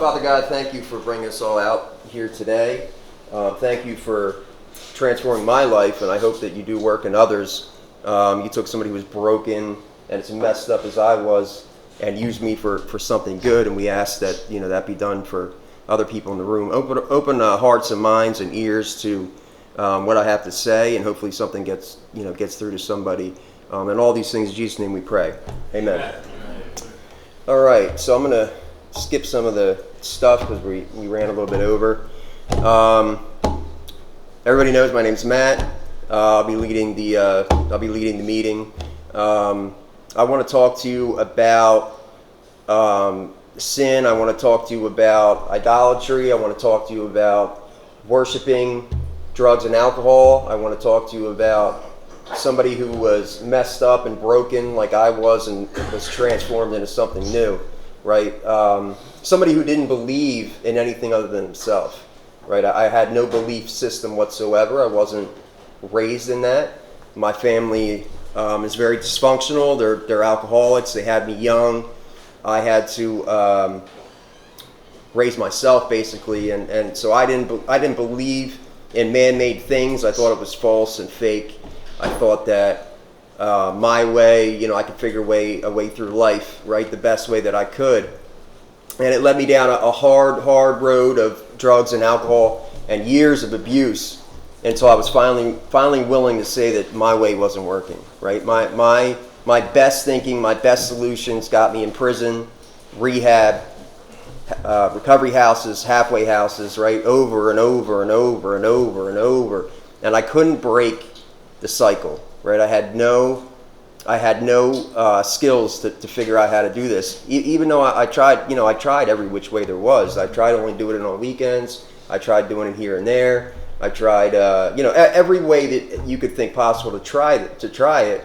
Father God, thank you for bringing us all out here today. Thank you for transforming my life, and I hope that you do work in others. You took somebody who was broken and as messed up as I was and used me for something good, and we ask that that be done for other people in the room. Open hearts and minds and ears to what I have to say, and hopefully something gets through to somebody. And all these things in Jesus' name we pray. Amen. All right, so I'm going to skip some of the stuff because we ran a little bit over. Everybody knows my name's Matt. I'll be leading the meeting. I want to talk to you about sin. I want to talk to you about idolatry. I want to talk to you about worshiping drugs and alcohol. I want to talk to you about somebody who was messed up and broken like I was and was transformed into something new, right? Somebody who didn't believe in anything other than himself, right? I had no belief system whatsoever. I wasn't raised in that. My family is very dysfunctional. They're alcoholics. They had me young. I had to raise myself basically, and so I didn't believe in man-made things. I thought it was false and fake. I thought that my way, I could figure a way through life, right, the best way that I could. And it led me down a hard road of drugs and alcohol and years of abuse until I was finally willing to say that my way wasn't working, right? My best thinking, my best solutions got me in prison, rehab, recovery houses, halfway houses, right, over and over and over and over and over. And I couldn't break the cycle, right? I had no skills to figure out how to do this. Even though I tried every which way there was. I tried only doing it on weekends. I tried doing it here and there. I tried, every way that you could think possible to try it.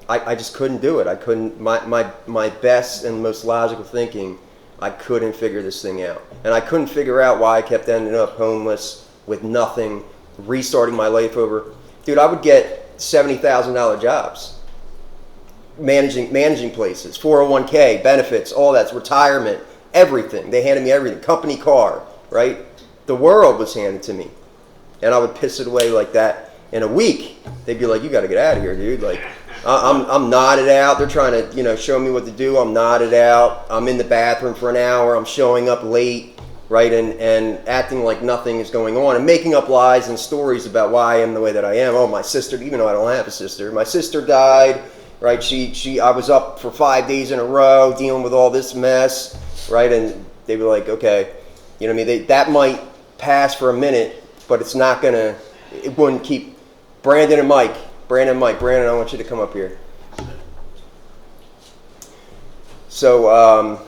I just couldn't do it. I couldn't. My best and most logical thinking, I couldn't figure this thing out, and I couldn't figure out why I kept ending up homeless with nothing, restarting my life over. Dude, I would get $70,000 jobs, managing places, 401k, benefits, all that's retirement, everything. They handed me everything, company car, right? The world was handed to me, and I would piss it away like that. In a week, they'd be like, "You got to get out of here, dude." Like, I'm nodded out. They're trying to, show me what to do. I'm nodded out. I'm in the bathroom for an hour. I'm showing up late, right, and acting like nothing is going on and making up lies and stories about why I am the way that I am. Oh, my sister, even though I don't have a sister, my sister died, right? I was up for 5 days in a row dealing with all this mess, right? And they were like, okay, that might pass for a minute, but it wouldn't keep. Brandon, I want you to come up here. So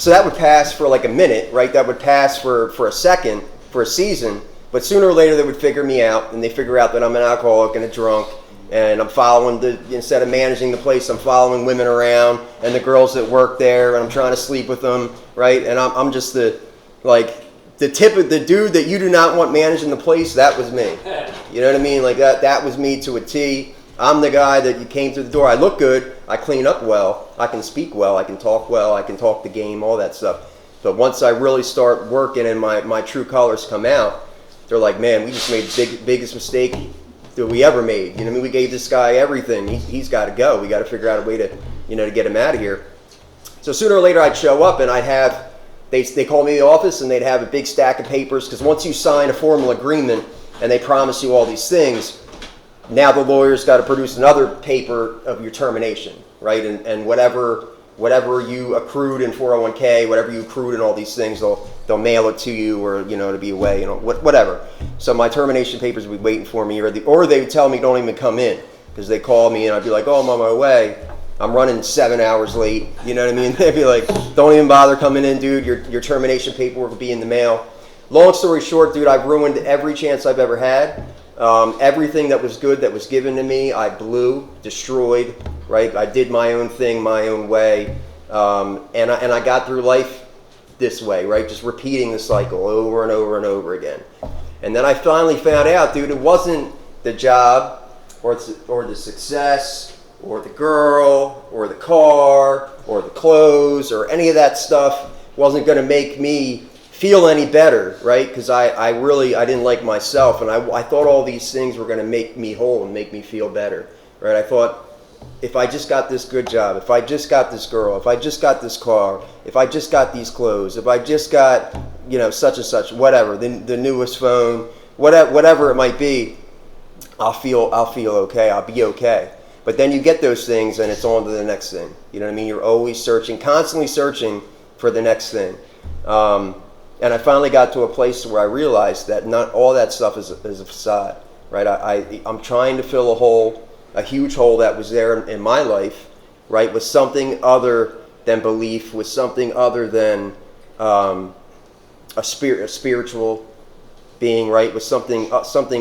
that would pass for like a minute, right? That would pass for a second, for a season. But sooner or later they would figure me out, and they figure out that I'm an alcoholic and a drunk, and I'm following instead of managing the place, I'm following women around and the girls that work there, and I'm trying to sleep with them, right? And I'm just the tip of the dude that you do not want managing the place. That was me. You know what I mean? Like that was me to a T. I'm the guy that you came through the door. I look good. I clean up well. I can speak well. I can talk well. I can talk the game, all that stuff. But once I really start working and my true colors come out, they're like, man, we just made the biggest mistake that we ever made. You know what I mean? We gave this guy everything. He's got to go. We got to figure out a way to, to get him out of here. So sooner or later I'd show up and I'd have, they call me in the office and they'd have a big stack of papers, because once you sign a formal agreement and they promise you all these things, now the lawyer's got to produce another paper of your termination, right? And whatever you accrued in 401k, whatever you accrued in all these things, they'll mail it to you, or to be away, whatever. So my termination papers would be waiting for me, or they would tell me don't even come in, because they call me and I'd be like, oh, I'm on my way. I'm running 7 hours late. You know what I mean? They'd be like, don't even bother coming in, dude. Your termination paperwork will be in the mail. Long story short, dude, I've ruined every chance I've ever had. Everything that was good that was given to me, I blew, destroyed, right? I did my own thing, my own way. And I got through life this way, right? Just repeating the cycle over and over and over again. And then I finally found out, dude, it wasn't the job or the success or the girl or the car or the clothes or any of that stuff wasn't going to make me feel any better, right? Because I didn't like myself, and I thought all these things were going to make me whole and make me feel better, right? I thought, if I just got this good job, if I just got this girl, if I just got this car, if I just got these clothes, if I just got, such and such, whatever, the newest phone, whatever it might be, I'll feel okay. I'll be okay. But then you get those things, and it's on to the next thing. You know what I mean? You're always searching, constantly searching for the next thing. And I finally got to a place where I realized that not all that stuff is a facade, right? I'm trying to fill a hole, a huge hole that was there in my life, right, with something other than belief, with something other than a spiritual being, right, with something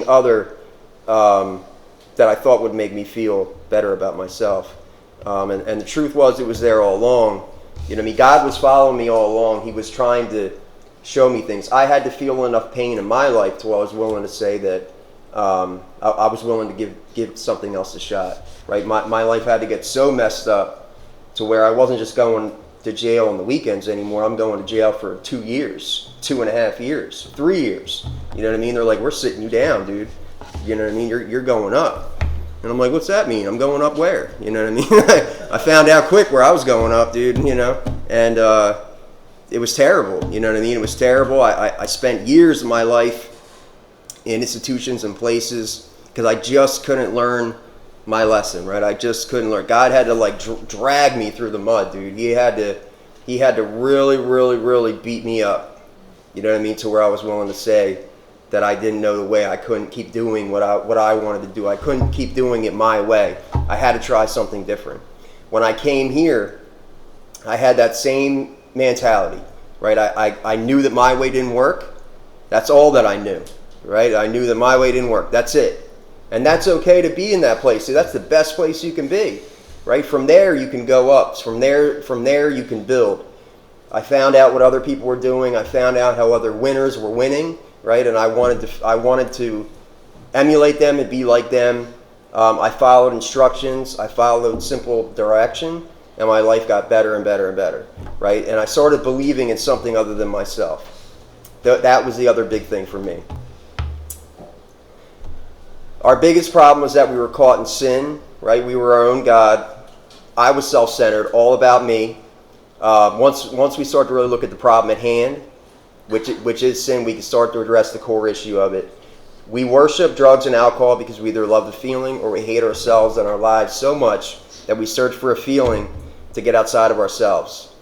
other that I thought would make me feel better about myself. And the truth was, it was there all along. You know what I mean? God was following me all along. He was trying to show me things. I had to feel enough pain in my life till I was willing to say that I was willing to give something else a shot, right? My life had to get so messed up to where I wasn't just going to jail on the weekends anymore. I'm going to jail for 2 years, 2.5 years, 3 years. You know what I mean? They're like, we're sitting you down, dude. You know what I mean? You're going up. And I'm like, what's that mean? I'm going up where? You know what I mean? I found out quick where I was going up, dude, and it was terrible. You know what I mean? It was terrible. I spent years of my life in institutions and places because I just couldn't learn my lesson, right? I just couldn't learn. God had to drag me through the mud, dude. He had to really, really, really beat me up. You know what I mean? To where I was willing to say that I didn't know the way. I couldn't keep doing what I wanted to do. I couldn't keep doing it my way. I had to try something different. When I came here, I had that same mentality, right? I knew that my way didn't work. That's all that I knew, right? I knew that my way didn't work. That's it. And that's okay to be in that place. See, that's the best place you can be, right? From there, you can go up. From there, you can build. I found out what other people were doing. I found out how other winners were winning, right? And I wanted to emulate them and be like them. I followed instructions. I followed simple direction, and my life got better and better and better, right? And I started believing in something other than myself. That was the other big thing for me. Our biggest problem was that we were caught in sin, right? We were our own God. I was self-centered, all about me. Once we start to really look at the problem at hand, which is sin, we can start to address the core issue of it. We worship drugs and alcohol because we either love the feeling or we hate ourselves and our lives so much that we search for a feeling to get outside of ourselves.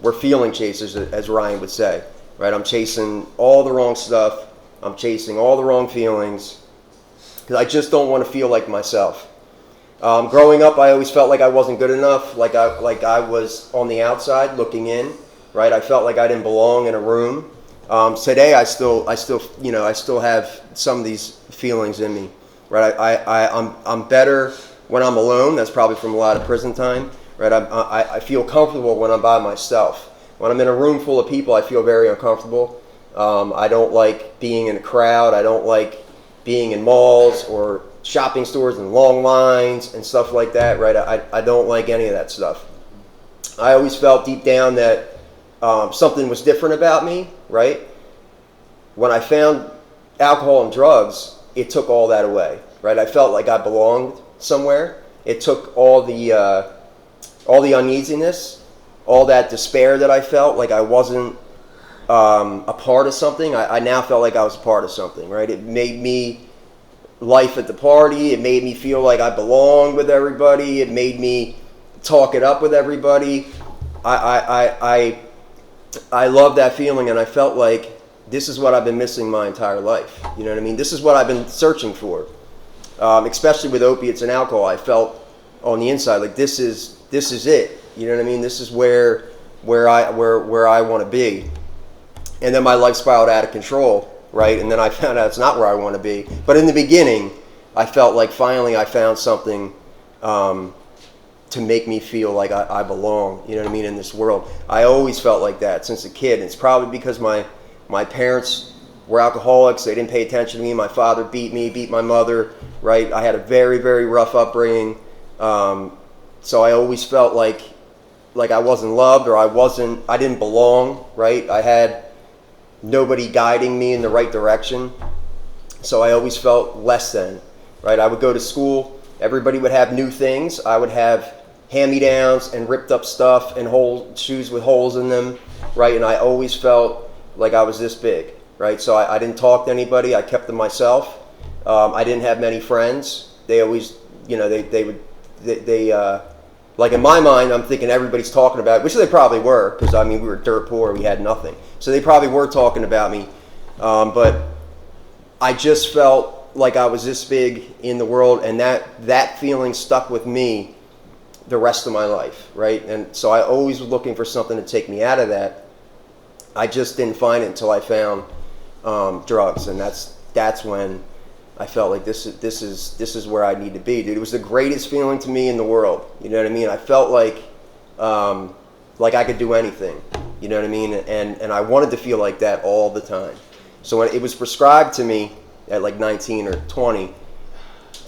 We're feeling chasers, as Ryan would say, right? I'm chasing all the wrong stuff. I'm chasing all the wrong feelings because I just don't want to feel like myself. Growing up, I always felt like I wasn't good enough, like I was on the outside looking in, right? I felt like I didn't belong in a room. Today, I still have some of these feelings in me, right? I'm better when I'm alone. That's probably from a lot of prison time, right? I feel comfortable when I'm by myself. When I'm in a room full of people, I feel very uncomfortable. I don't like being in a crowd. I don't like being in malls or shopping stores and long lines and stuff like that, right? I don't like any of that stuff. I always felt deep down that something was different about me, right? When I found alcohol and drugs, it took all that away, right? I felt like I belonged somewhere. It took all the uneasiness, all that despair that I felt like I wasn't a part of something. I now felt like I was a part of something, right? It made me life at the party. It made me feel like I belonged with everybody. It made me talk it up with everybody. I love that feeling, and I felt like this is what I've been missing my entire life. You know what I mean? This is what I've been searching for, especially with opiates and alcohol. I felt on the inside like this is it. You know what I mean? This is where I want to be. And then my life spiraled out of control, right? And then I found out it's not where I want to be. But in the beginning, I felt like finally I found something to make me feel like I belong, you know what I mean, in this world. I always felt like that since a kid. It's probably because my parents were alcoholics. They didn't pay attention to me. My father beat me, beat my mother, right? I had a very, very rough upbringing. So I always felt like I wasn't loved, or I didn't belong, right? I had nobody guiding me in the right direction. So I always felt less than, right? I would go to school, everybody would have new things. I would have hand-me-downs and ripped up stuff and shoes with holes in them, right? And I always felt like I was this big, right? So I didn't talk to anybody. I kept to myself. I didn't have many friends. They always, like in my mind, I'm thinking everybody's talking about it, which they probably were, because we were dirt poor, we had nothing. So they probably were talking about me, but I just felt like I was this big in the world, and that feeling stuck with me the rest of my life, right? And so I always was looking for something to take me out of that. I just didn't find it until I found drugs, and that's when I felt like this is where I need to be, dude. It was the greatest feeling to me in the world. You know what I mean? I felt like I could do anything. You know what I mean? And I wanted to feel like that all the time. So when it was prescribed to me at like 19 or 20,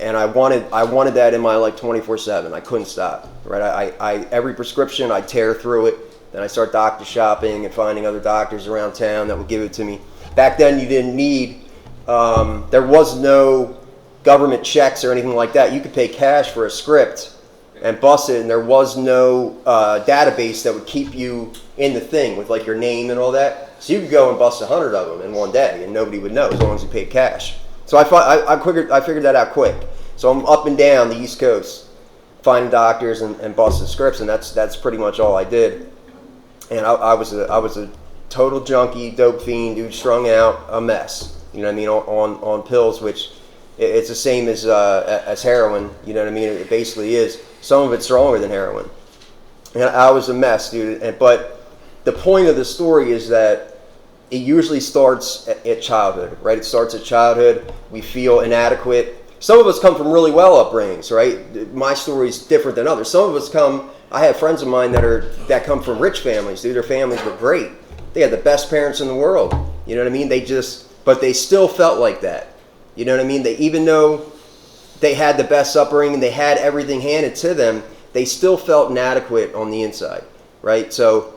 and I wanted that in my life 24/7. I couldn't stop. Right? I every prescription I'd tear through it. Then I start doctor shopping and finding other doctors around town that would give it to me. Back then, you didn't need. There was no government checks or anything like that. You could pay cash for a script and bust it, and there was no database that would keep you in the thing with like your name and all that. So you could go and bust 100 of them in one day, and nobody would know as long as you paid cash. So I figured that out quick. So I'm up and down the East Coast, finding doctors and busting scripts, and that's pretty much all I did. And I was a total junkie, dope fiend, dude, strung out, a mess. You know what I mean, on pills, which it's the same as heroin. You know what I mean? It basically is. Some of it's stronger than heroin. And I was a mess, dude. But the point of the story is that it usually starts at childhood, right? It starts at childhood. We feel inadequate. Some of us come from really well upbringings, right? My story is different than others. Some of us I have friends of mine that come from rich families, dude. Their families were great. They had the best parents in the world. You know what I mean? But they still felt like that. You know what I mean? Even though they had the best upbringing, they had everything handed to them, they still felt inadequate on the inside, right? So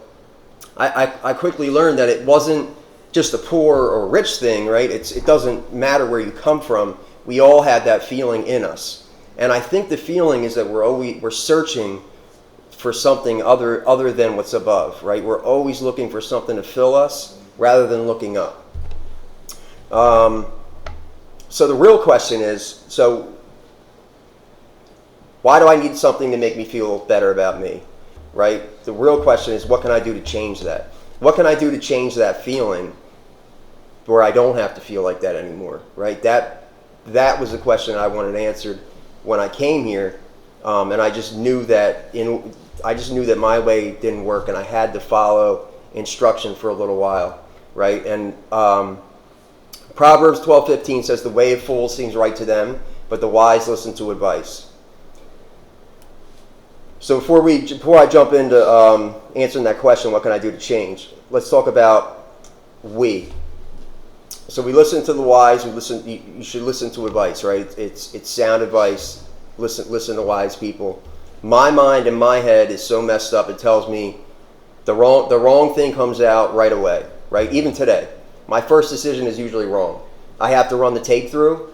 I quickly learned that it wasn't just a poor or rich thing, right? It doesn't matter where you come from. We all have that feeling in us. And I think the feeling is that we're searching for something other than what's above, right? We're always looking for something to fill us rather than looking up. So the real question is, why do I need something to make me feel better about me, right? The real question is, what can I do to change that? What can I do to change that feeling where I don't have to feel like that anymore, right? That was the question I wanted answered when I came here, and I just knew that my way didn't work, and I had to follow instruction for a little while, right? And Proverbs 12:15 says, "The way of fools seems right to them, but the wise listen to advice." So before I jump into answering that question, what can I do to change? Let's talk about we. So we listen to the wise. You should listen to advice, right? It's sound advice. Listen to wise people. My mind and my head is so messed up. It tells me the wrong thing comes out right away, right? Even today. My first decision is usually wrong. I have to run the tape through,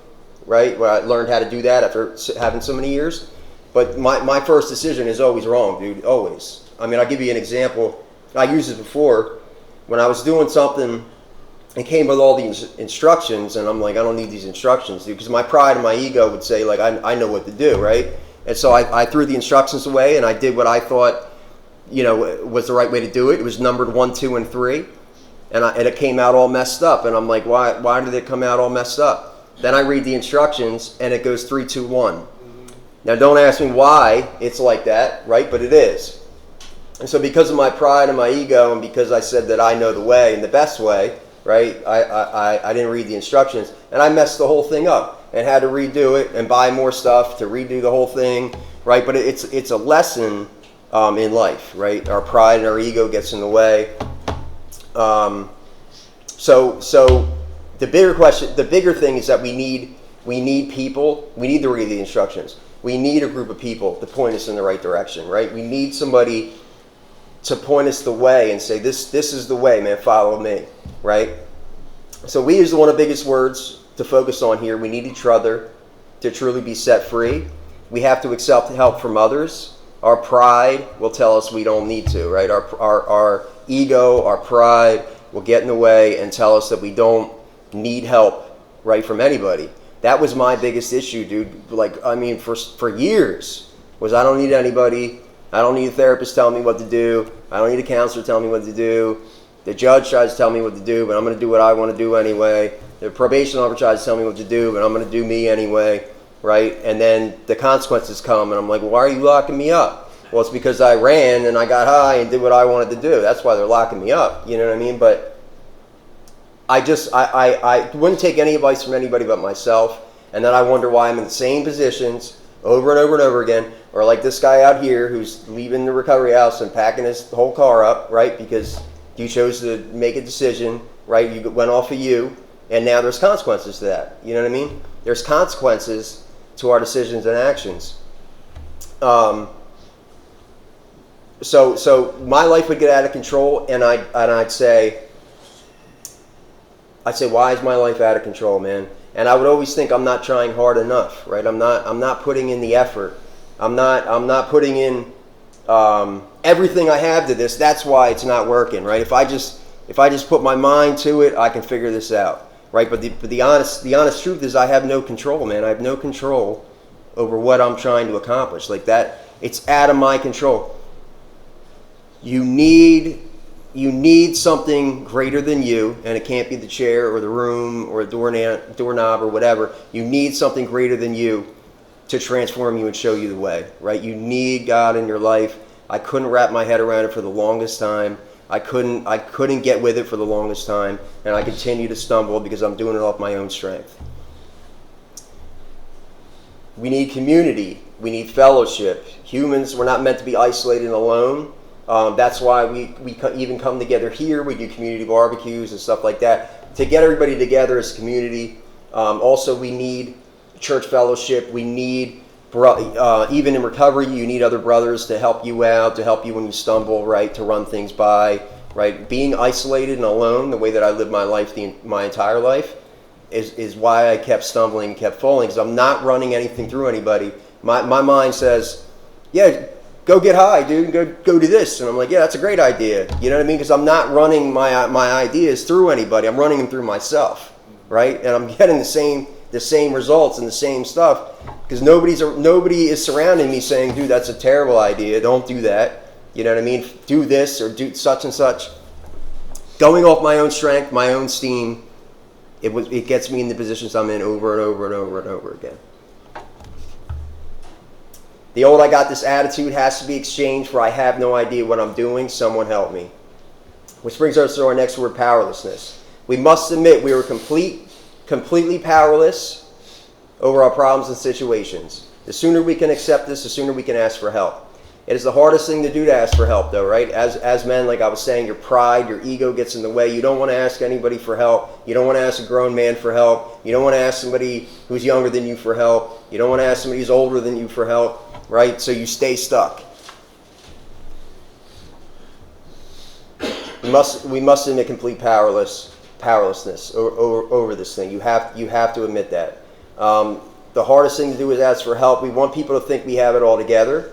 right? Where I learned how to do that after having so many years. But my first decision is always wrong, dude. Always. I'll give you an example. I used it before. When I was doing something, it came with all these instructions, and I'm like, I don't need these instructions, dude. Because my pride and my ego would say, like, I know what to do, right? And so I threw the instructions away, and I did what I thought, was the right way to do it. It was numbered 1, 2, and 3. And it came out all messed up, and I'm like, why did it come out all messed up? Then I read the instructions, and it goes 3, 2, 1. Now, don't ask me why it's like that, right? But it is. And so because of my pride and my ego, and because I said that I know the way and the best way, right, I didn't read the instructions, and I messed the whole thing up and had to redo it and buy more stuff to redo the whole thing, right? But it's a lesson in life, right? Our pride and our ego gets in the way. So the bigger thing is that we need people. We need to read the instructions. we need a group of people to point us in the right direction, right? We need somebody to point us the way and say, this is the way, man, follow me, right? So we is one of the biggest words to focus on here. We need each other to truly be set free. We have to accept help from others. Our pride will tell us we don't need to, right? Our ego, our pride will get in the way and tell us that we don't need help, right, from anybody. That was my biggest issue, dude. Like, I mean, for years, was I don't need anybody. I don't need a therapist telling me what to do. I don't need a counselor telling me what to do. The judge tries to tell me what to do, but I'm going to do what I want to do anyway. The probation officer tries to tell me what to do, but I'm going to do me anyway, right? And then the consequences come, and I'm like, well, why are you locking me up? Well, it's because I ran and I got high and did what I wanted to do. That's why they're locking me up. You know what I mean? But I wouldn't take any advice from anybody but myself. And then I wonder why I'm in the same positions over and over and over again. Or like this guy out here who's leaving the recovery house and packing his whole car up, right? Because you chose to make a decision, right? You went off of you. And now there's consequences to that. You know what I mean? There's consequences to our decisions and actions. So my life would get out of control, and I'd say, why is my life out of control, man? And I would always think I'm not trying hard enough, right? I'm not putting in the effort. I'm not putting in everything I have to this. That's why it's not working, right? If I just put my mind to it, I can figure this out, right? But the honest truth is I have no control, man. I have no control over what I'm trying to accomplish. Like that, it's out of my control. You need something greater than you, and it can't be the chair or the room or a doorknob or whatever. You need something greater than you to transform you and show you the way, right? You need God in your life. I couldn't wrap my head around it for the longest time. I couldn't get with it for the longest time, and I continue to stumble because I'm doing it off my own strength. We need community. We need fellowship. Humans, we're not meant to be isolated and alone. That's why we even come together here. We do community barbecues and stuff like that to get everybody together as a community. Also, we need church fellowship. We need, even in recovery, you need other brothers to help you out, to help you when you stumble, right, to run things by, right. Being isolated and alone, the way that I lived my life, my entire life, is why I kept stumbling, kept falling, because I'm not running anything through anybody. My mind says, yeah, go get high, dude. Go do this. And I'm like, yeah, that's a great idea. You know what I mean? Because I'm not running my ideas through anybody. I'm running them through myself, right? And I'm getting the same results and the same stuff because nobody is surrounding me saying, dude, that's a terrible idea. Don't do that. You know what I mean? Do this or do such and such. Going off my own strength, my own steam, it gets me in the positions I'm in over and over and over and over again. The old I got this attitude has to be exchanged for I have no idea what I'm doing. Someone help me. Which brings us to our next word, powerlessness. We must admit we are completely powerless over our problems and situations. The sooner we can accept this, the sooner we can ask for help. It is the hardest thing to do to ask for help, though, right? As men, like I was saying, your pride, your ego gets in the way. You don't want to ask anybody for help. You don't want to ask a grown man for help. You don't want to ask somebody who's younger than you for help. You don't want to ask somebody who's older than you for help. Right? So you stay stuck. We must admit complete powerlessness over this thing. You have to admit that. The hardest thing to do is ask for help. We want people to think we have it all together.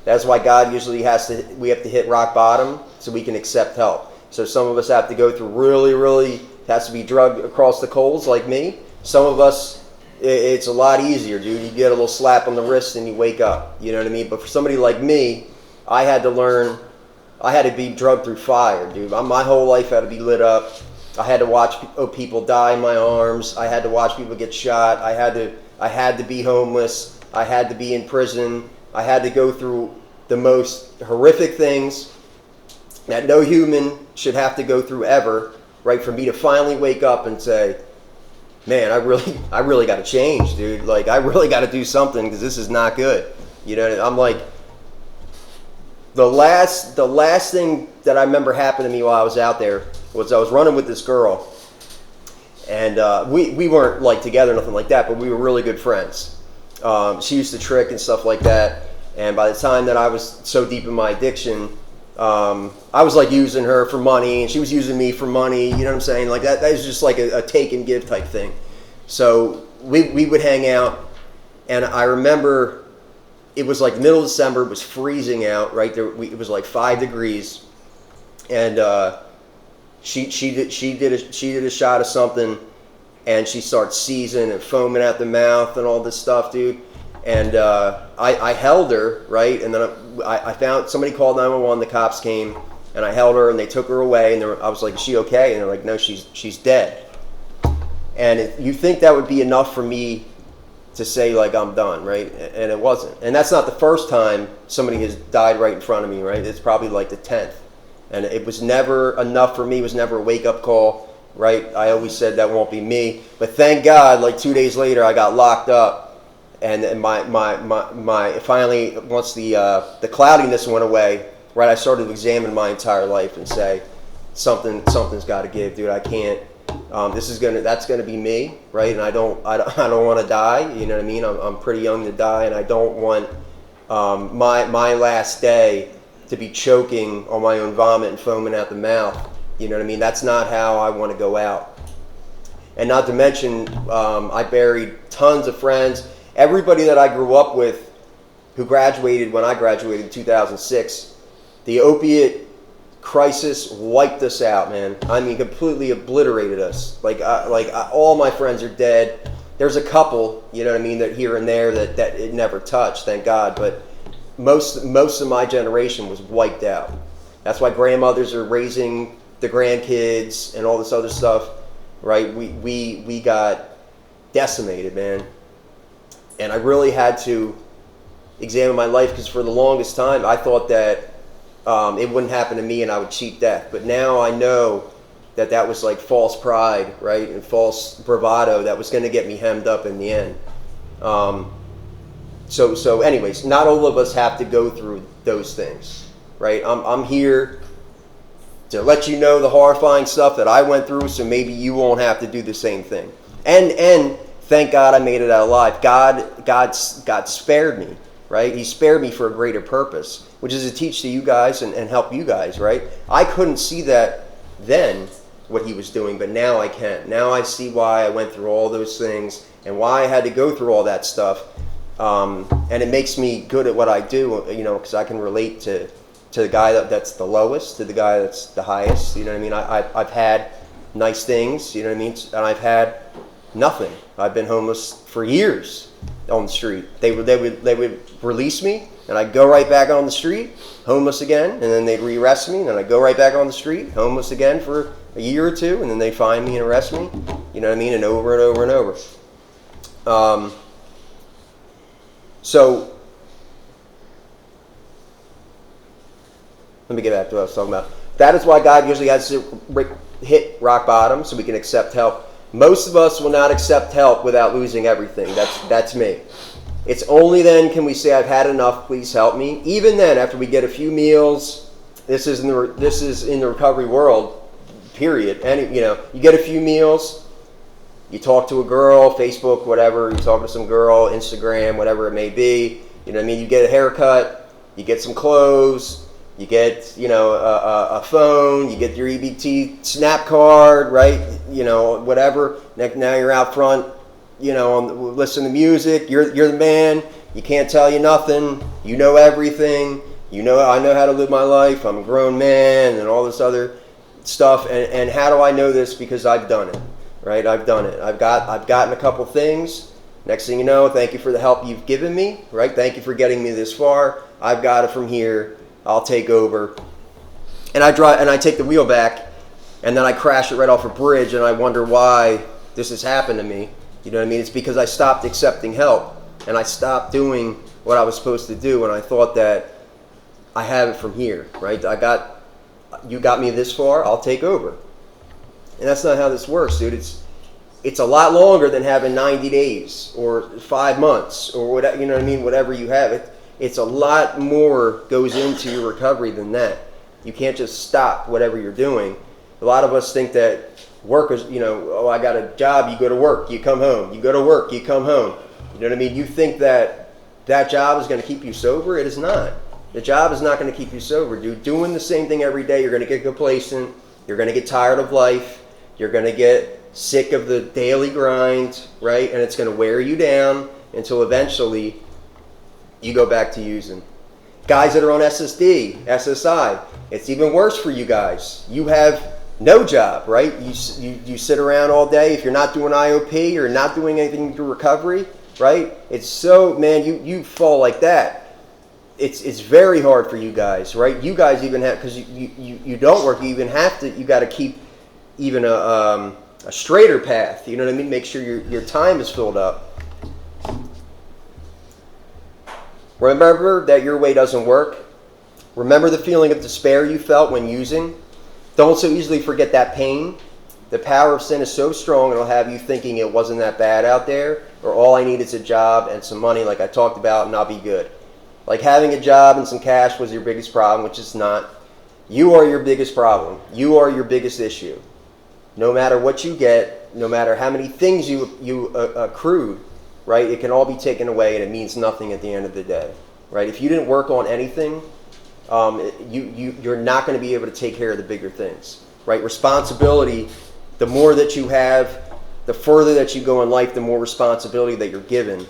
That's why God usually we have to hit rock bottom so we can accept help. So some of us have to go through really has to be drugged across the coals like me. Some of us, it's a lot easier, dude. You get a little slap on the wrist and you wake up. You know what I mean? But for somebody like me, I had to be drugged through fire, dude. My whole life had to be lit up. I had to watch people die in my arms. I had to watch people get shot. I had to be homeless. I had to be in prison. I had to go through the most horrific things that no human should have to go through ever, right? For me to finally wake up and say, man, I really got to change, dude. Like, I really got to do something because this is not good. You know, I'm like, the last thing that I remember happened to me while I was out there was I was running with this girl, and we weren't like together, nothing like that, but we were really good friends. She used to trick and stuff like that. And by the time that I was so deep in my addiction, I was like using her for money, and she was using me for money. You know what I'm saying? Like that was just like a take and give type thing. So we would hang out, and I remember it was like middle of December. It was freezing out, right there. It was like 5 degrees, and she did a shot of something, and she starts seizing and foaming at the mouth and all this stuff, dude. And I held her, right? And then I found somebody called 911. The cops came, and I held her, and they took her away. And I was like, "Is she okay?" And they're like, "No, she's dead." And you think that would be enough for me to say like I'm done, right? And it wasn't. And that's not the first time somebody has died right in front of me, right? It's probably like the 10th. And it was never enough for me. It was never a wake-up call, right? I always said that won't be me. But thank God, like 2 days later, I got locked up. And my finally, once the cloudiness went away, right, I started to examine my entire life and say, something's got to give, dude. I can't. That's gonna be me, right? And I don't want to die. You know what I mean? I'm pretty young to die, and I don't want my last day to be choking on my own vomit and foaming at the mouth. You know what I mean? That's not how I want to go out. And not to mention, I buried tons of friends. Everybody that I grew up with who graduated when I graduated in 2006, the opiate crisis wiped us out, man. I mean, completely obliterated us. All my friends are dead. There's a couple, you know what I mean, that here and there that it never touched, thank God. But most of my generation was wiped out. That's why grandmothers are raising the grandkids and all this other stuff, right? We got decimated, man. And I really had to examine my life, because for the longest time I thought that it wouldn't happen to me and I would cheat death. But now I know that was like false pride, right? And false bravado that was going to get me hemmed up in the end. So anyways, not all of us have to go through those things, right? I'm here to let you know the horrifying stuff that I went through, so maybe you won't have to do the same thing. And thank God I made it out alive. God spared me, right? He spared me for a greater purpose, which is to teach to you guys and help you guys, right? I couldn't see that then, what he was doing, but now I can. Now I see why I went through all those things and why I had to go through all that stuff. And it makes me good at what I do, you know, because I can relate to the guy that's the lowest to the guy that's the highest. You know what I mean? I've had nice things, you know what I mean? And I've had nothing. I've been homeless for years on the street. They would release me, and I'd go right back on the street, homeless again, and then they'd re-arrest me, and then I'd go right back on the street, homeless again for a year or two, and then they'd find me and arrest me. You know what I mean? And over and over and over. So let me get back to what I was talking about. That is why God usually has to hit rock bottom so we can accept help. Most of us will not accept help without losing everything. That's me. It's only then can we say, I've had enough, please help me. Even then, after we get a few meals, this is in the recovery world, period. And you get a few meals, you talk to a girl, Facebook, whatever, you talk to some girl, Instagram, whatever it may be. You know what I mean? You get a haircut, you get some clothes, you get, a phone, you get your EBT SNAP card, right? Whatever. Now you're out front, listen to music. You're the man. You can't tell you nothing. You know everything. I know how to live my life. I'm a grown man and all this other stuff. And how do I know this? Because I've done it, right? I've done it. I've gotten a couple things. Next thing you know, thank you for the help you've given me, right? Thank you for getting me this far. I've got it from here. I'll take over, and I take the wheel back, and then I crash it right off a bridge, and I wonder why this has happened to me. You know what I mean? It's because I stopped accepting help, and I stopped doing what I was supposed to do, and I thought that I have it from here, right? You got me this far, I'll take over, and that's not how this works, dude. It's a lot longer than having 90 days or 5 months or whatever. You know what I mean? Whatever you have. It's a lot more goes into your recovery than that. You can't just stop whatever you're doing. A lot of us think that work is, I got a job, you go to work, you come home. You go to work, you come home. You know what I mean? You think that job is going to keep you sober. It is not. The job is not going to keep you sober, dude. Doing the same thing every day, you're going to get complacent. You're going to get tired of life. You're going to get sick of the daily grind, right? And it's going to wear you down until eventually you go back to using. Guys that are on SSD, SSI, it's even worse for you guys. You have no job, right? You sit around all day. If you're not doing IOP, you're not doing anything to recovery, right? It's so, man, you fall like that. It's very hard for you guys, right? You guys even have, because you don't work, you got to keep even a straighter path, you know what I mean? Make sure your time is filled up. Remember that your way doesn't work. Remember the feeling of despair you felt when using. Don't so easily forget that pain. The power of sin is so strong it'll have you thinking it wasn't that bad out there, or all I need is a job and some money like I talked about and I'll be good. Like having a job and some cash was your biggest problem, which it's not. You are your biggest problem. You are your biggest issue. No matter what you get, no matter how many things you accrued, right, it can all be taken away and it means nothing at the end of the day, right? If you didn't work on anything, you're not going to be able to take care of the bigger things, right? Responsibility, the more that you have, the further that you go in life, the more responsibility that you're given,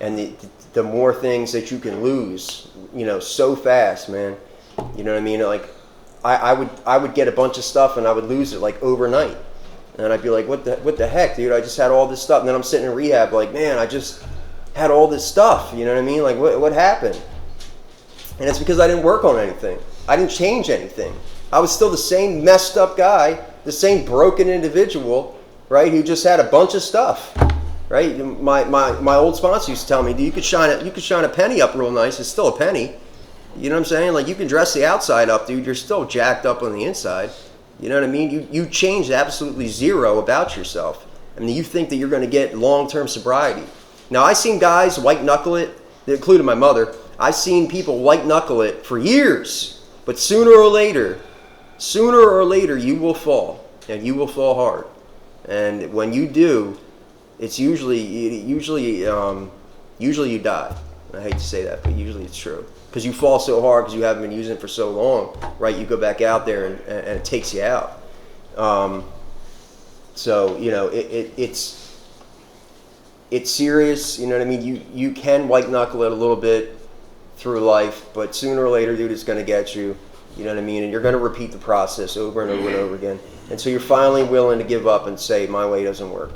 and the more things that you can lose, so fast, man. You know what I mean? Like, I would get a bunch of stuff and I would lose it like overnight. And I'd be like, what the heck, dude? I just had all this stuff. And then I'm sitting in rehab like, man, I just had all this stuff. You know what I mean? Like, what happened? And it's because I didn't work on anything. I didn't change anything. I was still the same messed up guy, the same broken individual, right, who just had a bunch of stuff, right? My old sponsor used to tell me, dude, you could shine a penny up real nice. It's still a penny. You know what I'm saying? Like, you can dress the outside up, dude. You're still jacked up on the inside. You know what I mean? You changed absolutely zero about yourself. I mean, you think that you're going to get long-term sobriety. Now, I've seen guys white-knuckle it, including my mother. I've seen people white-knuckle it for years. But sooner or later, you will fall. And you will fall hard. And when you do, it's usually you die. I hate to say that, but usually it's true. Because you fall so hard because you haven't been using it for so long, right? You go back out there and it takes you out. So, it's serious. You know what I mean? You can white knuckle it a little bit through life, but sooner or later, dude, it's going to get you. You know what I mean? And you're going to repeat the process over and over and over again. And so you're finally willing to give up and say, my way doesn't work.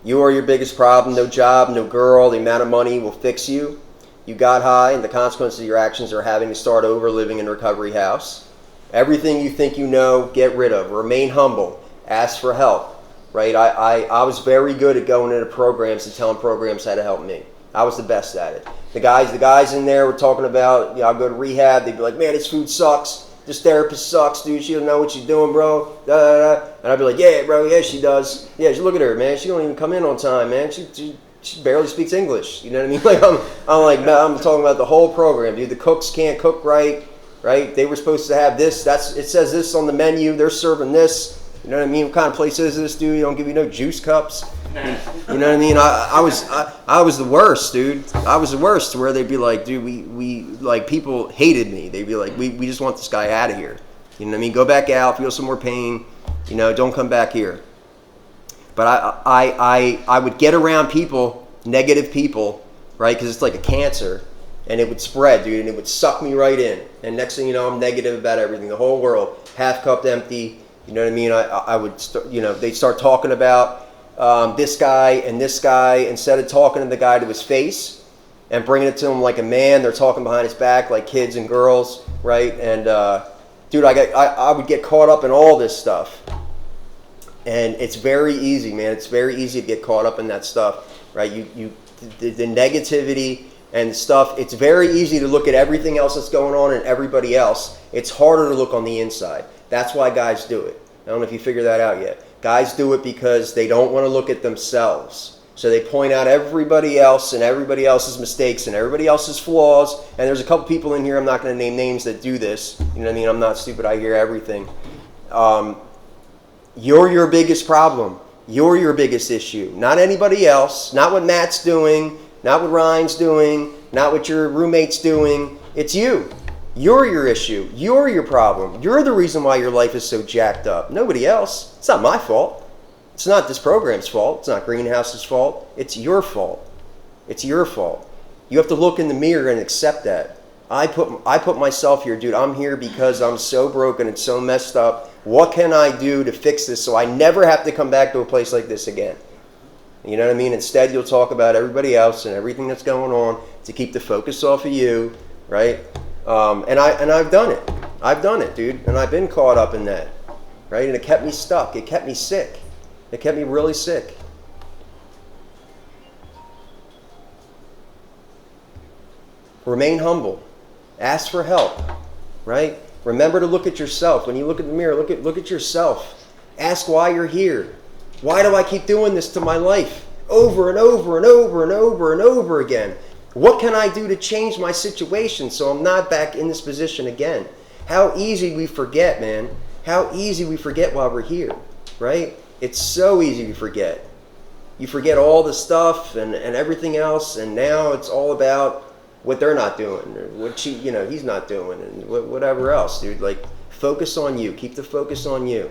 You are your biggest problem. No job, no girl, the amount of money will fix you. You got high, and the consequences of your actions are having to start over living in a recovery house. Everything you think you know, get rid of. Remain humble. Ask for help. Right? I was very good at going into programs and telling programs how to help me. I was the best at it. The guys in there were talking about, I'll go to rehab. They'd be like, man, this food sucks. This therapist sucks, dude. She don't know what she's doing, bro. Da, da, da. And I'd be like, yeah, bro, yeah, she does. Yeah, look at her, man. She don't even come in on time, man. She barely speaks English. You know what I mean? Like I'm like, no, I'm talking about the whole program, dude. The cooks can't cook right? They were supposed to have this. It says this on the menu. They're serving this. You know what I mean? What kind of place is this, dude? You don't give you no juice cups. You know what I mean? I was the worst, dude. I was the worst, to where they'd be like, dude, we like, people hated me. They'd be like, we just want this guy out of here. You know what I mean? Go back out, feel some more pain. Don't come back here. But I would get around people, negative people, right? Because it's like a cancer, and it would spread, dude, and it would suck me right in. And next thing you know, I'm negative about everything, the whole world, half cupped empty. You know what I mean? I would, they'd start talking about this guy, instead of talking to the guy to his face and bringing it to him like a man, they're talking behind his back like kids and girls, right? And dude, I would get caught up in all this stuff. And it's very easy, man. It's very easy to get caught up in that stuff, right? The negativity and stuff. It's very easy to look at everything else that's going on and everybody else. It's harder to look on the inside. That's why guys do it. I don't know if you figured that out yet. Guys do it because they don't want to look at themselves. So they point out everybody else and everybody else's mistakes and everybody else's flaws. And there's a couple people in here, I'm not going to name names, that do this. You know what I mean? I'm not stupid. I hear everything. You're your biggest problem. You're your biggest issue, not anybody else, not what Matt's doing, not what Ryan's doing, not what your roommate's doing. It's you. You're your issue. You're your problem. You're the reason why your life is so jacked up. Nobody else. It's not my fault. It's not this program's fault. It's not Greenhouse's fault. It's your fault. It's your fault. You have to look in the mirror and accept that. I put myself here, dude. I'm here because I'm so broken and so messed up. What can I do to fix this so I never have to come back to a place like this again? You know what I mean? Instead, you'll talk about everybody else and everything that's going on to keep the focus off of you, right? And I've done it. I've done it, dude. And I've been caught up in that, right? And it kept me stuck. It kept me sick. It kept me really sick. Remain humble. Ask for help, right? Remember to look at yourself. When you look in the mirror, look at yourself. Ask why you're here. Why do I keep doing this to my life over and over and over and over and over again? What can I do to change my situation so I'm not back in this position again? How easy we forget, man. How easy we forget while we're here, right? It's so easy to forget. You forget all the stuff and everything else, and now it's all about what they're not doing, or what he's not doing, and whatever else, dude. Like, focus on you. Keep the focus on you.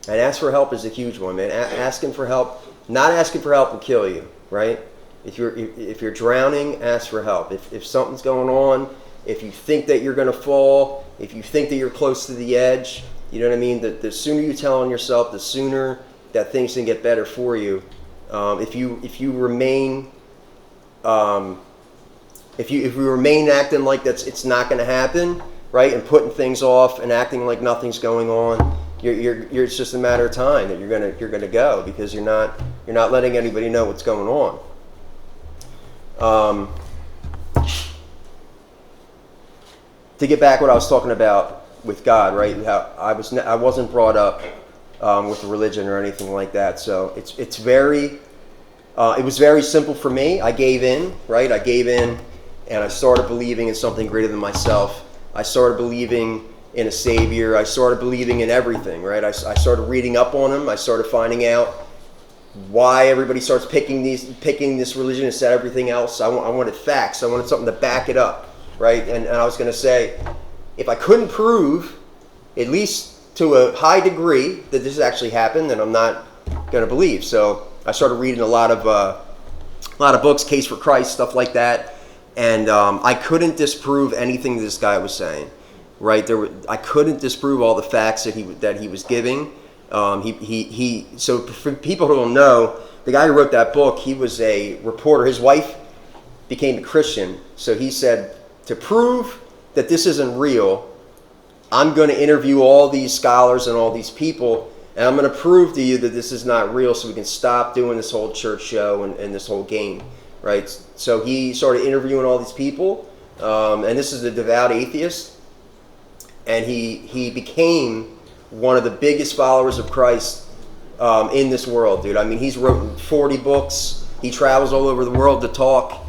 And ask for help is a huge one, man. Asking for help, not asking for help will kill you, right? If you're drowning, ask for help. If something's going on, if you think that you're going to fall, if you think that you're close to the edge, you know what I mean? The sooner you tell on yourself, the sooner that things can get better for you. If you remain acting like it's not going to happen, right, and putting things off and acting like nothing's going on, it's just a matter of time that you're gonna go, because you're not letting anybody know what's going on. To get back what I was talking about with God, right? How I wasn't brought up with religion or anything like that, so it was very simple for me. I gave in, right? I gave in, and I started believing in something greater than myself. I started believing in a Savior. I started believing in everything, right? I started reading up on Him. I started finding out why everybody starts picking this religion instead of everything else. I wanted facts. I wanted something to back it up, right? And I was going to say, if I couldn't prove, at least to a high degree, that this actually happened, then I'm not going to believe. So I started reading a lot of books, Case for Christ, stuff like that, and I couldn't disprove anything this guy was saying, right? I couldn't disprove all the facts that he was giving. So for people who don't know, the guy who wrote that book, he was a reporter. His wife became a Christian, so he said, to prove that this isn't real, I'm going to interview all these scholars and all these people, and I'm going to prove to you that this is not real, so we can stop doing this whole church show and this whole game, right? So he started interviewing all these people, and this is a devout atheist, and he became one of the biggest followers of Christ in this world, dude. I mean, he's written 40 books. He travels all over the world to talk.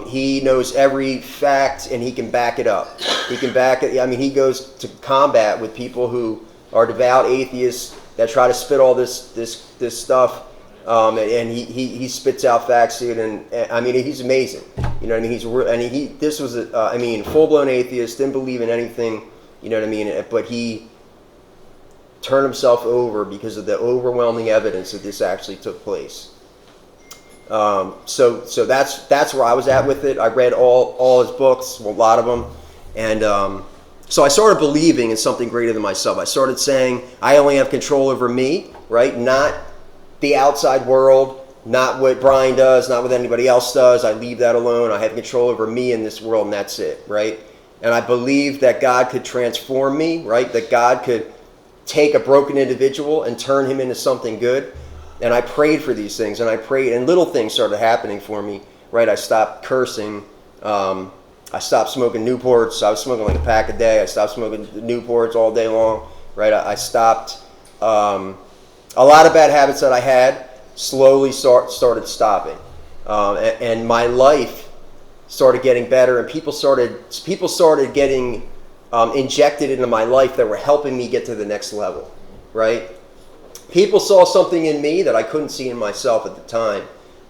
He knows every fact, and he can back it up. He can back it. I mean, he goes to combat with people who are devout atheists that try to spit all this stuff, and he spits out facts, dude. And I mean, he's amazing. You know what I mean? This was a full-blown atheist, didn't believe in anything. You know what I mean? But he turned himself over because of the overwhelming evidence that this actually took place. So that's where I was at with it. I read all his books, a lot of them, and so I started believing in something greater than myself. I started saying I only have control over me, right? Not the outside world, not what Brian does, not what anybody else does. I leave that alone. I have control over me in this world, and that's it, right? And I believed that God could transform me, right? That God could take a broken individual and turn him into something good. And I prayed for these things, and I prayed, and little things started happening for me, right? I stopped cursing. I stopped smoking Newports. I was smoking like a pack a day. I stopped smoking Newports all day long, right? I stopped. A lot of bad habits that I had slowly started stopping. And my life started getting better, and people started getting injected into my life that were helping me get to the next level, right? People saw something in me that I couldn't see in myself at the time,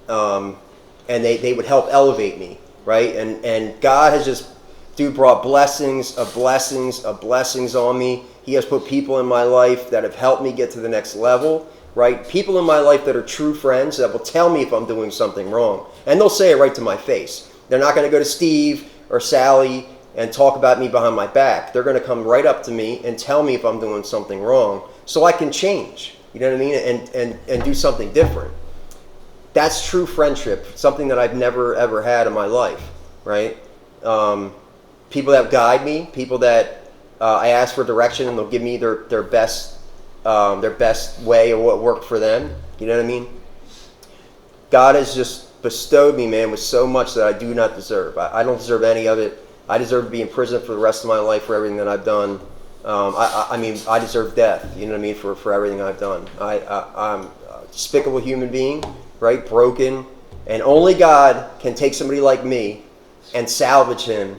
and they would help elevate me, right? And God has just, dude, brought blessings of blessings on me. He has put people in my life that have helped me get to the next level, right? People in my life that are true friends that will tell me if I'm doing something wrong, and they'll say it right to my face. They're not going to go to Steve or Sally and talk about me behind my back. They're going to come right up to me and tell me if I'm doing something wrong, so I can change. You know what I mean? And do something different. That's true friendship, something that I've never ever had in my life, right? People that guide me, people that I ask for direction and they'll give me their best way of what worked for them. You know what I mean? God has just bestowed me, man, with so much that I do not deserve. I don't deserve any of it. I deserve to be in prison for the rest of my life for everything that I've done. I mean, I deserve death, you know what I mean, for everything I've done. I'm a despicable human being, right, broken, and only God can take somebody like me and salvage him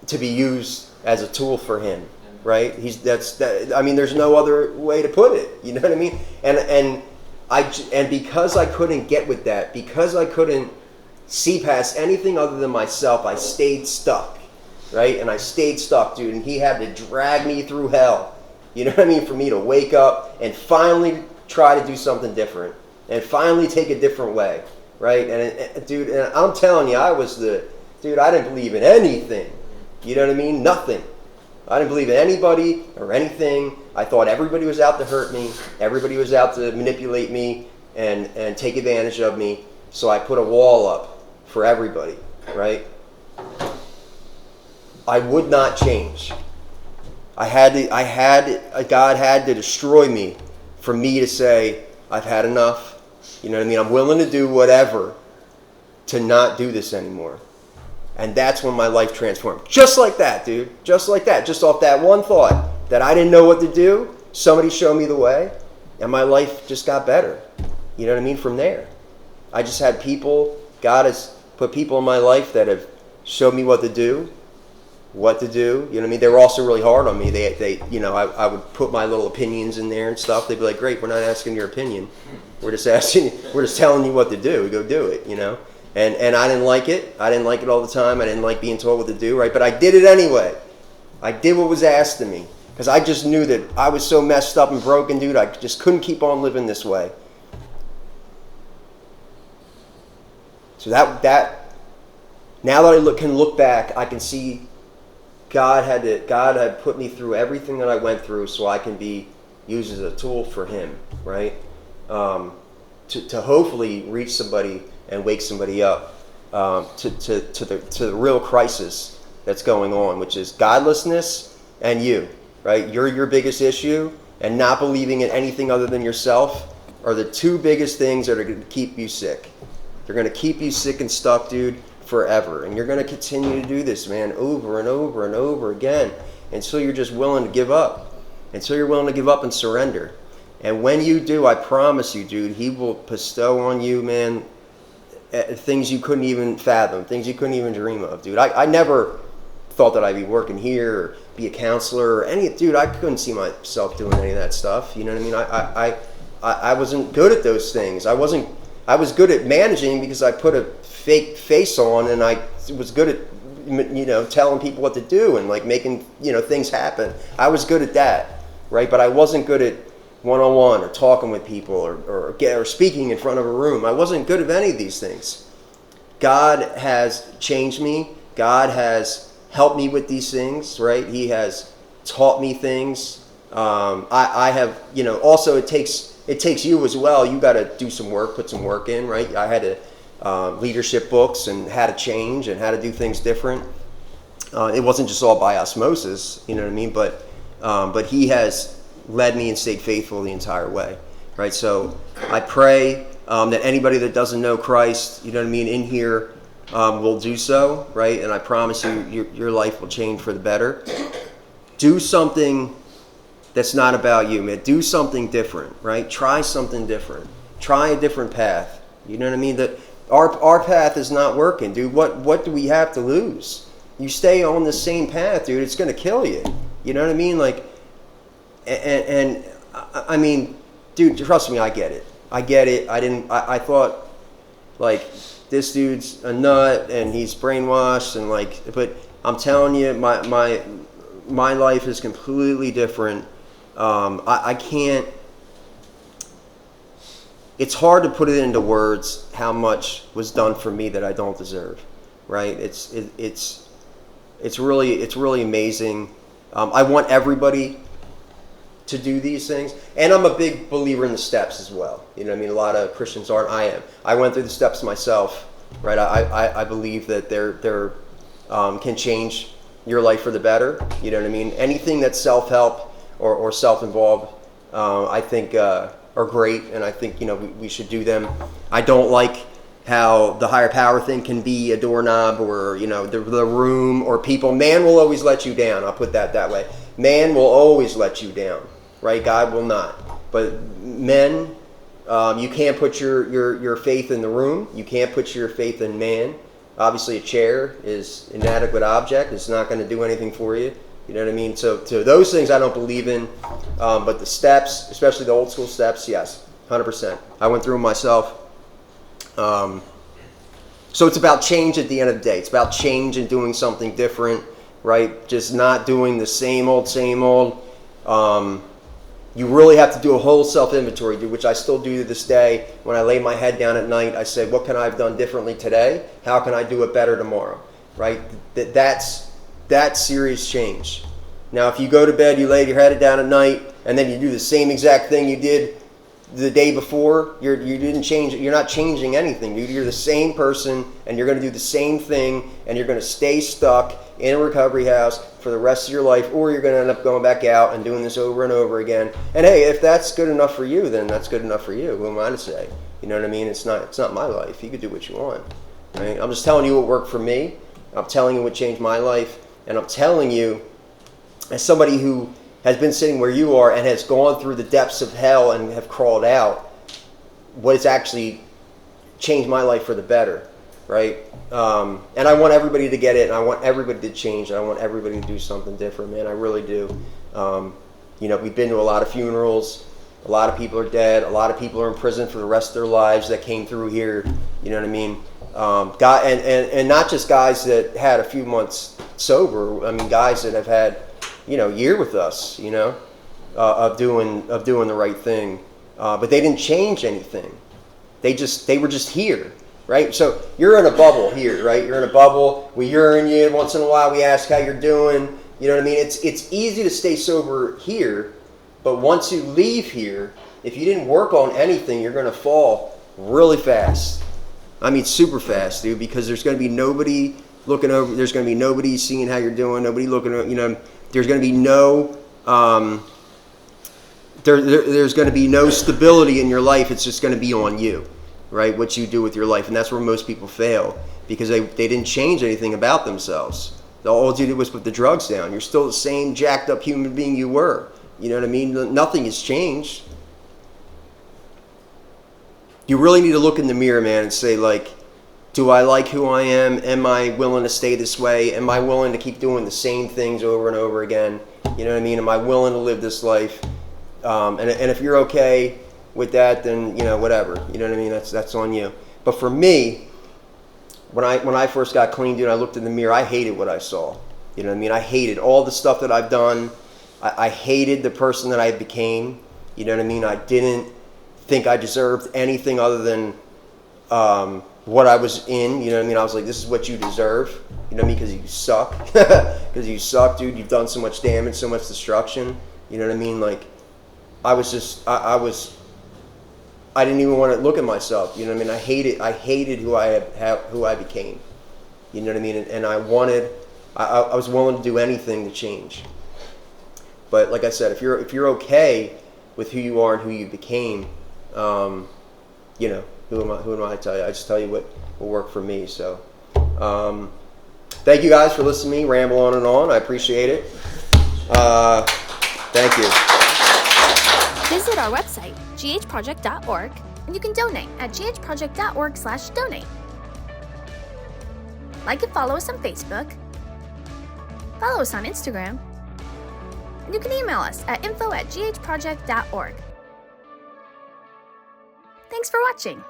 to be used as a tool for him, right? I mean, there's no other way to put it, you know what I mean? And because I couldn't get with that, because I couldn't see past anything other than myself, I stayed stuck. Right? And I stayed stuck, dude, and he had to drag me through hell, you know what I mean, for me to wake up and finally try to do something different and finally take a different way, right? And dude, and I'm telling you, I didn't believe in anything, you know what I mean? Nothing. I didn't believe in anybody or anything. I thought everybody was out to hurt me, everybody was out to manipulate me and take advantage of me, so I put a wall up for everybody, right? I would not change. God had to destroy me for me to say, I've had enough. You know what I mean? I'm willing to do whatever to not do this anymore. And that's when my life transformed. Just like that, dude. Just like that. Just off that one thought that I didn't know what to do. Somebody showed me the way. And my life just got better. You know what I mean? From there. I just had people. God has put people in my life that have showed me what to do. You know what I mean? They were also really hard on me. They you know, I would put my little opinions in there and stuff. They'd be like, great, we're not asking your opinion. We're just telling you what to do. Go do it, you know? And I didn't like it. I didn't like it all the time. I didn't like being told what to do, right? But I did it anyway. I did what was asked of me. Because I just knew that I was so messed up and broken, dude. I just couldn't keep on living this way. So that now that I can look back, I can see God had put me through everything that I went through so I can be used as a tool for him, right? To hopefully reach somebody and wake somebody up to the real crisis that's going on, which is godlessness and you, right? You're your biggest issue, and not believing in anything other than yourself are the two biggest things that are going to keep you sick. They're going to keep you sick and stuck, dude, forever. And you're going to continue to do this, man, over and over and over again until you're just willing to give up. Until you're willing to give up and surrender. And when you do, I promise you, dude, he will bestow on you, man, things you couldn't even fathom, things you couldn't even dream of, dude. I never thought that I'd be working here or be a counselor or any, dude, I couldn't see myself doing any of that stuff. You know what I mean? I wasn't good at those things. I was good at managing because I put a fake face on, and I was good at, you know, telling people what to do and like making, you know, things happen. I was good at that, right? But I wasn't good at one-on-one or talking with people or speaking in front of a room. I wasn't good at any of these things. God has changed me. God has helped me with these things, right? He has taught me things. I have, you know, also it takes you as well. You got to do some work, put some work in, right? I had to leadership books and how to change and how to do things different. It wasn't just all by osmosis, you know what I mean? But he has led me and stayed faithful the entire way, right? So I pray that anybody that doesn't know Christ, you know what I mean, in here will do so, right? And I promise you, your life will change for the better. Do something that's not about you, man. Do something different, right? Try something different. Try a different path. You know what I mean? That our path is not working, dude. What do we have to lose? You stay on the same path, dude. It's gonna kill you. You know what I mean? Like, and I mean, dude, trust me, I get it. I get it. I thought, like, this dude's a nut and he's brainwashed and like, but I'm telling you, my life is completely different. I can't, it's hard to put it into words how much was done for me that I don't deserve, right? It's really amazing. I want everybody to do these things, and I'm a big believer in the steps as well. You know what I mean? A lot of Christians aren't. I am. I went through the steps myself, right? I believe that they're can change your life for the better. You know what I mean? Anything that's self-help or self-involved, I think are great, and I think, you know, we should do them. I don't like how the higher power thing can be a doorknob, or, you know, the room or people. Man will always let you down. I'll put that way. Man will always let you down, right? God will not. But men, you can't put your faith in the room. You can't put your faith in man. Obviously, a chair is an inadequate object. It's not going to do anything for you. You know what I mean? So those things I don't believe in. But the steps, especially the old school steps, yes, 100%. I went through them myself. So it's about change at the end of the day. It's about change and doing something different, right? Just not doing the same old. You really have to do a whole self-inventory, which I still do to this day. When I lay my head down at night, I say, what can I have done differently today? How can I do it better tomorrow, right? That's serious change. Now, if you go to bed, you lay your head down at night, and then you do the same exact thing you did the day before, you didn't change. You're not changing anything, dude. You're the same person, and you're going to do the same thing, and you're going to stay stuck in a recovery house for the rest of your life, or you're going to end up going back out and doing this over and over again. And hey, if that's good enough for you, then that's good enough for you. Who am I to say? You know what I mean? It's not my life. You could do what you want. Right? I'm just telling you what worked for me. I'm telling you what changed my life, and I'm telling you, as somebody who has been sitting where you are and has gone through the depths of hell and have crawled out, what has actually changed my life for the better, right? And I want everybody to get it, and I want everybody to change, and I want everybody to do something different, man. I really do. You know, we've been to a lot of funerals. A lot of people are dead. A lot of people are in prison for the rest of their lives that came through here. You know what I mean? And not just guys that had a few months sober. I mean, guys that have had, you know, a year with us, you know, of doing the right thing, but they didn't change anything. They were just here, right? So you're in a bubble here, right? You're in a bubble. We urine you once in a while. We ask how you're doing. You know what I mean? It's easy to stay sober here, but once you leave here, if you didn't work on anything, you're going to fall really fast. I mean, super fast, dude, because there's going to be nobody looking over. There's going to be nobody seeing how you're doing. Nobody looking, you know. There's going to be no there's going to be no stability in your life. It's just going to be on you, right? What you do with your life. And that's where most people fail, because they didn't change anything about themselves. All you did was put the drugs down. You're still the same jacked up human being you were. You know what I mean? Nothing has changed. You really need to look in the mirror, man, and say, like, do I like who I am? Am I willing to stay this way? Am I willing to keep doing the same things over and over again? You know what I mean? Am I willing to live this life? And if you're okay with that, then, you know, whatever. You know what I mean? That's on you. But for me, when I first got clean, dude, I looked in the mirror. I hated what I saw. You know what I mean? I hated all the stuff that I've done. I hated the person that I became. You know what I mean? I didn't think I deserved anything other than what I was in. You know what I mean? I was like, this is what you deserve. You know what I mean? Because you suck. Because you suck, dude. You've done so much damage, so much destruction. You know what I mean? Like, I didn't even want to look at myself. You know what I mean? I hated who I became. You know what I mean? And I was willing to do anything to change. But like I said, if you're okay with who you are and who you became, you know, who am I to tell you? I just tell you what will work for me. So, thank you guys for listening to me ramble on and on. I appreciate it. Thank you. Visit our website, ghproject.org, and you can donate at ghproject.org/donate. Like and follow us on Facebook. Follow us on Instagram. and you can email us at info@ghproject.org. Thanks for watching.